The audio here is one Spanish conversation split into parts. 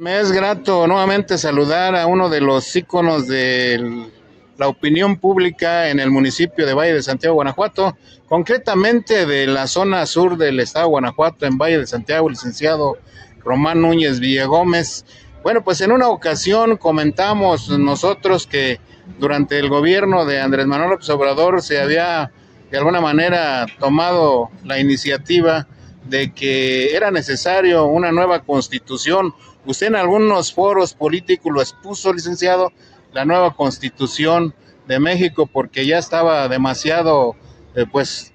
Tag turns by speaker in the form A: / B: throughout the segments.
A: Me es grato nuevamente saludar a uno de los íconos de la opinión pública en el municipio de Valle de Santiago, Guanajuato, concretamente de la zona sur del estado de Guanajuato, en Valle de Santiago, el licenciado Román Núñez Villagómez. Bueno, pues en una ocasión comentamos nosotros que durante el gobierno de Andrés Manuel López Obrador se había de alguna manera tomado la iniciativa de que era necesario una nueva constitución. Usted en algunos foros políticos lo expuso, licenciado, la nueva constitución de México, porque ya estaba demasiado, pues,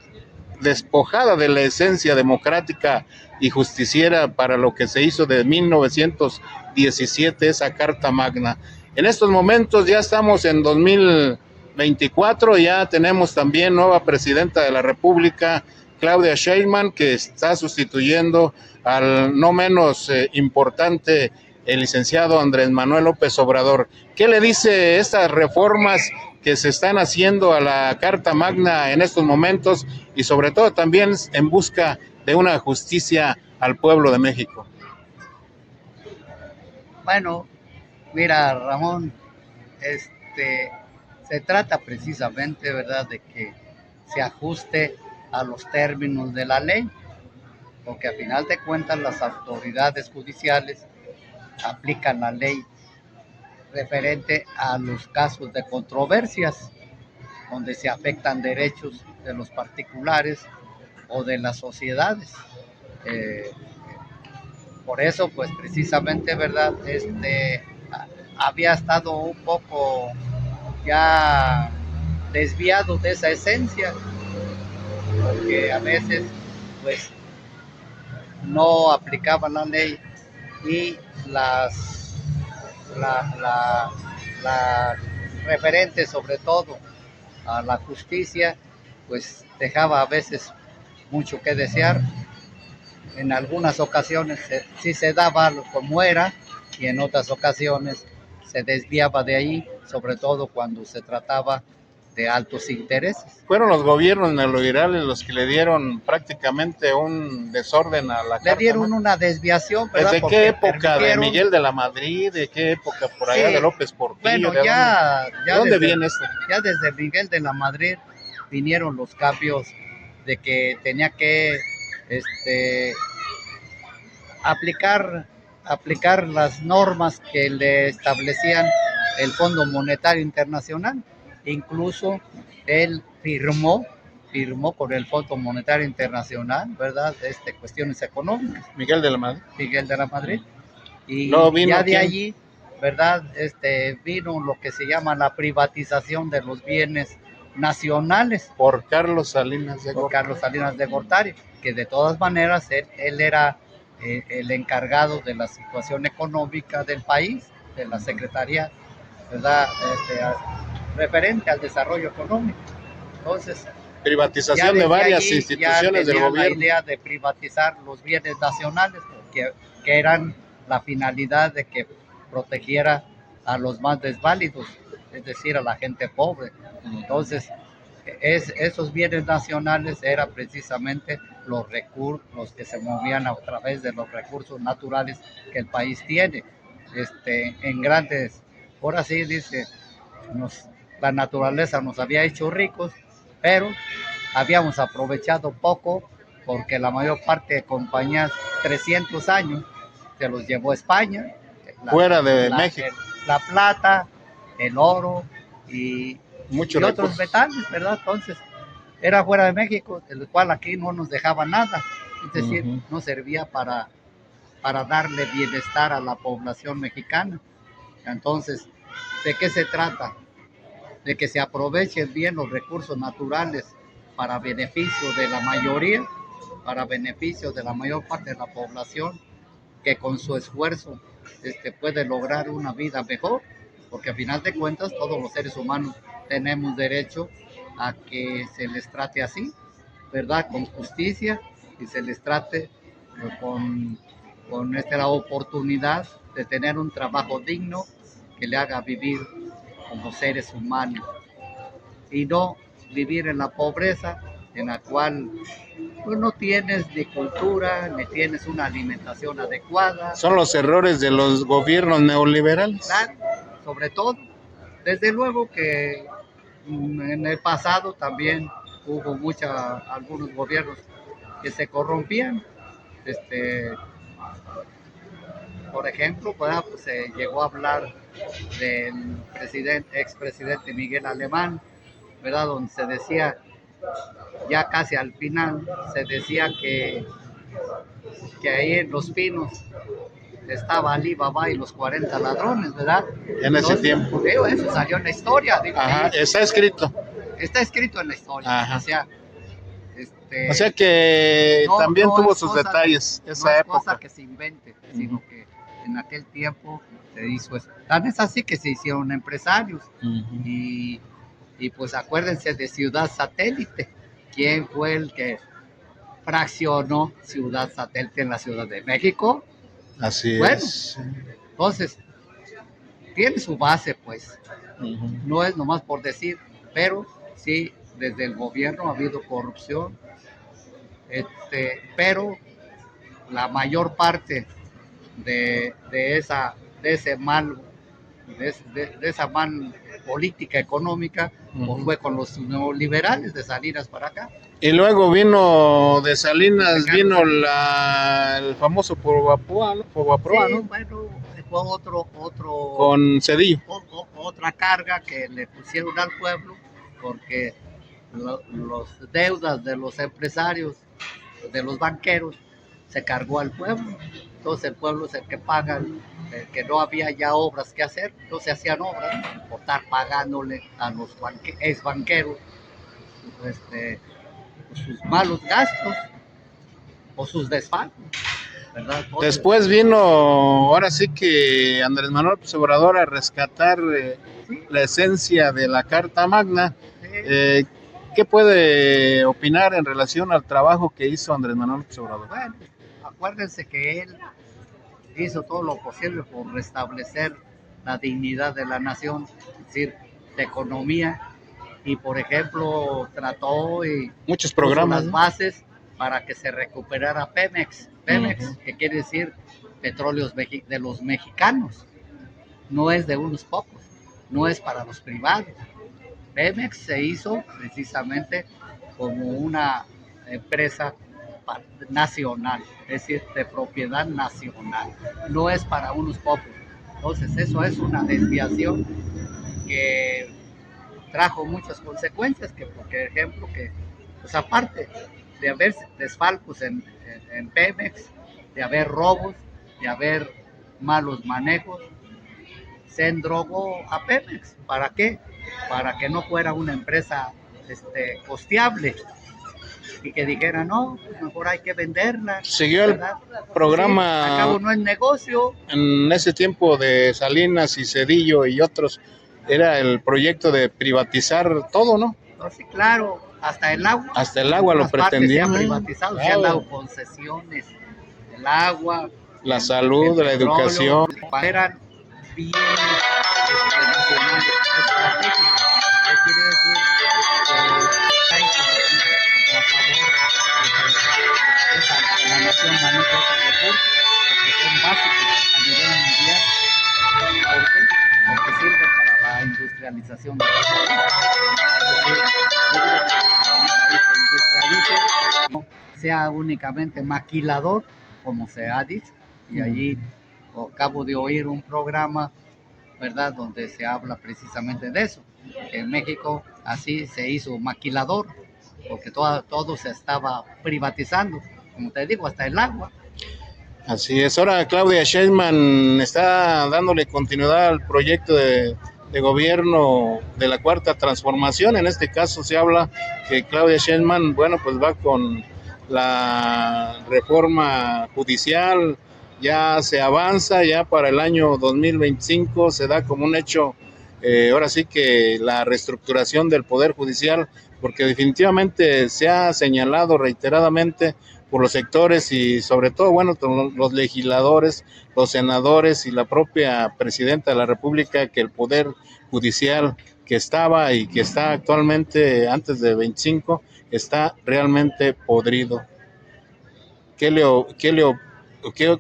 A: despojada de la esencia democrática y justiciera para lo que se hizo de 1917, esa Carta Magna. En estos momentos ya estamos en 2024, ya tenemos también nueva presidenta de la República, Claudia Sheinbaum, que está sustituyendo al no menos importante el licenciado Andrés Manuel López Obrador. ¿Qué le dice estas reformas que se están haciendo a la Carta Magna en estos momentos y sobre todo también en busca de una justicia al pueblo de México?
B: Bueno, mira, Ramón, este, se trata precisamente, ¿verdad?, de que se ajuste a los términos de la ley, porque a final de cuentas las autoridades judiciales aplican la ley referente a los casos de controversias, donde se afectan derechos de los particulares o de las sociedades. Eh, por eso, pues precisamente, ¿verdad? Había estado un poco ya desviado de esa esencia, porque a veces, pues, no aplicaban la ley y la, la, la referente sobre todo a la justicia, pues dejaba a veces mucho que desear. En algunas ocasiones sí se daba como era y en otras ocasiones se desviaba de ahí, sobre todo cuando se trataba de altos intereses.
A: Fueron los gobiernos neoliberales los que le dieron prácticamente un desorden a la
B: Le
A: Carta
B: dieron
A: Magna.
B: una desviación, ¿verdad?
A: ¿Desde qué
B: Porque
A: época? ¿De
B: permitieron.
A: Miguel de la Madrid? ¿De qué época por allá? ¿De
B: Sí,
A: López Portillo?
B: bueno,
A: ¿De dónde, de dónde viene esto?
B: ya desde Miguel de la Madrid vinieron los cambios de que tenía que este, aplicar, aplicar las normas que le establecían el Fondo Monetario Internacional. Incluso él firmó con el Fondo Monetario Internacional, ¿verdad? Cuestiones económicas.
A: Miguel de la Madrid.
B: Miguel de la Madrid.
A: Luego
B: Y
A: vino
B: ya de
A: quién?
B: allí, ¿verdad? Vino lo que se llama la privatización de los bienes nacionales
A: Por Carlos Salinas de
B: por
A: Gortari.
B: Carlos Salinas de Gortari, que de todas maneras él era el encargado de la situación económica del país, de la Secretaría, ¿verdad? Referente al desarrollo económico. Entonces,
A: Privatización de varias
B: allí ya
A: instituciones del
B: tenían la
A: gobierno.
B: idea de privatizar los bienes nacionales, que eran la finalidad de que protegiera a los más desválidos, es decir, a la gente pobre. Entonces, esos bienes nacionales eran precisamente los que se movían a través de los recursos naturales que el país tiene. En grandes, ahora sí dice, la naturaleza nos había hecho ricos, pero habíamos aprovechado poco porque la mayor parte de compañías, 300 años, se los llevó a España.
A: Fuera de México.
B: La plata, el oro y otros
A: Muchos
B: metales, ¿verdad? Entonces, era fuera de México, el cual aquí no nos dejaba nada. Es decir, no servía para darle bienestar a la población mexicana. Entonces, ¿de qué se trata? De que se aprovechen bien los recursos naturales para beneficio de la mayoría, para beneficio de la mayor parte de la población, que con su esfuerzo puede lograr una vida mejor, porque a final de cuentas todos los seres humanos tenemos derecho a que se les trate así, ¿verdad? Con justicia y se les trate con, la oportunidad de tener un trabajo digno que le haga vivir como seres humanos y no vivir en la pobreza, en la cual pues, no tienes ni cultura, ni tienes una alimentación adecuada.
A: Son los errores de los gobiernos neoliberales.
B: Claro, sobre todo. Desde luego que en el pasado también hubo algunos gobiernos que se corrompían. Por ejemplo, pues, se llegó a hablar del expresidente Miguel Alemán, ¿verdad? Donde se decía, ya casi al final, se decía que ahí en Los Pinos estaba Ali Baba y los 40 ladrones, ¿verdad?
A: En ese tiempo.
B: Digo, eso salió en la historia. Digo,
A: Ajá, está escrito.
B: Está escrito en la historia.
A: Ajá.
B: O sea
A: que también tuvo sus detalles esa época.
B: No es cosa que se invente, sino que en aquel tiempo se hizo eso. Tan es así que se hicieron empresarios. Y pues acuérdense de Ciudad Satélite. ¿Quién fue el que fraccionó Ciudad Satélite en la Ciudad de México?
A: Así
B: bueno,
A: es.
B: Entonces, tiene su base, pues. No es nomás por decir, pero sí, desde el gobierno ha habido corrupción, pero la mayor parte de esa mal política económica pues fue con los neoliberales de Salinas para acá.
A: Y luego vino de Salinas, vino el famoso Fobaproa, ¿no?
B: Sí, ¿no? Bueno, fue otro
A: con Cedillo.
B: Otra carga que le pusieron al pueblo, porque los deudas de los empresarios, de los banqueros, se cargó al pueblo. Entonces el pueblo es el que paga, que no había ya obras que hacer, entonces hacían obras por estar pagándole a los ex banqueros sus malos gastos o sus desfalcos.
A: Después vino, ahora sí que Andrés Manuel López Obrador a rescatar la esencia de la Carta Magna. ¿Qué puede opinar en relación al trabajo que hizo Andrés Manuel López Obrador?
B: Bueno, acuérdense que él hizo todo lo posible por restablecer la dignidad de la nación, es decir, de economía, y por ejemplo trató y
A: muchos programas,
B: las bases para que se recuperara Pemex, que quiere decir petróleos de los mexicanos, no es de unos pocos, no es para los privados. Pemex se hizo precisamente como una empresa nacional, es decir, de propiedad nacional, no es para unos pocos. Entonces eso es una desviación que trajo muchas consecuencias, que por ejemplo, que pues aparte de haber desfalcos en Pemex, de haber robos, de haber malos manejos, se endrogó a Pemex. ¿Para qué? Para que no fuera una empresa costeable y que dijera, no, mejor hay que venderla.
A: Siguió el programa.
B: Sí, al cabo no es negocio.
A: En ese tiempo de Salinas y Cedillo y otros, era el proyecto de privatizar todo, ¿no?
B: No, sí, claro, hasta el agua.
A: Hasta el agua lo pretendían.
B: Se han privatizado, se han dado concesiones, el agua,
A: la salud, la educación.
B: Eran bienes nacionales estratégicos. ¿Qué quiere decir? Que hay a favor de que la nación maneje esos recursos, porque son básicos a nivel mundial. Porque sirven para la industrialización de los países. No sea únicamente maquilador, como se ha dicho, y allí acabo de oír un programa, ¿verdad?, donde se habla precisamente de eso, que en México así se hizo maquilador, porque todo se estaba privatizando, como te digo, hasta el agua.
A: Así es. Ahora Claudia Sheinbaum está dándole continuidad al proyecto de gobierno de la Cuarta Transformación. En este caso se habla que Claudia Sheinbaum, bueno, pues va con la reforma judicial, ya se avanza, ya para el año 2025 se da como un hecho, ahora sí que la reestructuración del Poder Judicial, porque definitivamente se ha señalado reiteradamente por los sectores y sobre todo, bueno, los legisladores, los senadores y la propia presidenta de la República, que el Poder Judicial que estaba y que está actualmente antes de 25 está realmente podrido. ¿Qué le, o- qué le, o-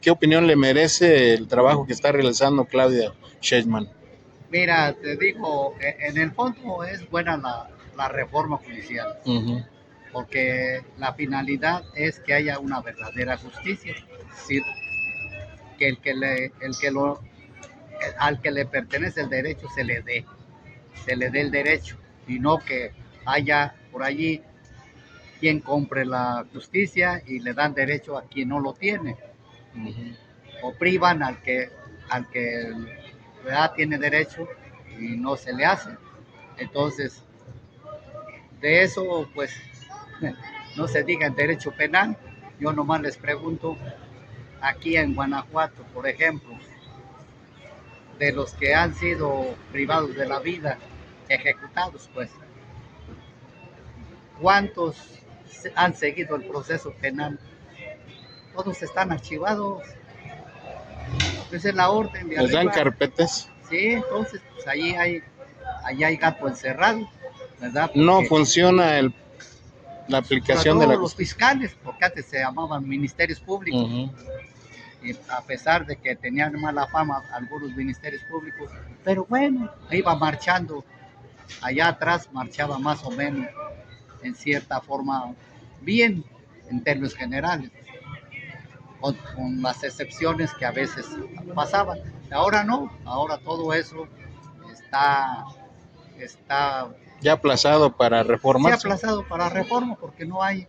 A: qué opinión le merece el trabajo que está realizando Claudia Sheinbaum?
B: Mira, te digo, en el fondo es buena la reforma judicial,
A: Ujú,
B: porque la finalidad es que haya una verdadera justicia, es decir, que al que le pertenece el derecho se le dé el derecho, y no que haya por allí quien compre la justicia y le dan derecho a quien no lo tiene,
A: ujú.
B: o privan al que ¿verdad? Tiene derecho y no se le hace. Entonces, de eso, pues, no se diga en derecho penal. Yo nomás les pregunto, aquí en Guanajuato, por ejemplo, de los que han sido privados de la vida, ejecutados, pues, ¿cuántos han seguido el proceso penal? Todos están archivados. Esa es la orden de
A: Les dan
B: arriba.
A: carpetas.
B: Sí, entonces, pues ahí hay gato encerrado, ¿verdad?
A: No
B: Porque,
A: funciona la
B: sobre
A: aplicación de la
B: todo los
A: justicia.
B: fiscales, porque antes se llamaban ministerios públicos,
A: Ujú.
B: y a pesar de que tenían mala fama algunos ministerios públicos, pero bueno, iba marchando, allá atrás marchaba más o menos, en cierta forma, bien, en términos generales, con las excepciones que a veces pasaban. Ahora no, ahora todo eso está, está
A: Ya aplazado para
B: se ha
A: reformarse.
B: aplazado para reforma porque no hay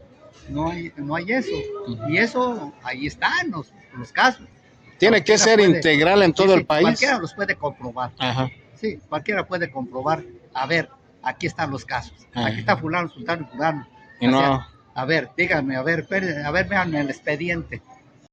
B: eso.
A: Ujú.
B: Y eso ahí están los casos.
A: Tiene que
B: Cualquiera
A: ser
B: puede,
A: integral en
B: sí,
A: todo el
B: sí, cualquiera
A: país.
B: los puede comprobar.
A: Ajá,
B: Sí, cualquiera puede comprobar. A ver, aquí están los casos. Aquí está
A: ajá.
B: fulano, sultano, fulano.
A: Y
B: O sea,
A: no,
B: a ver, díganme, a ver, vean el expediente.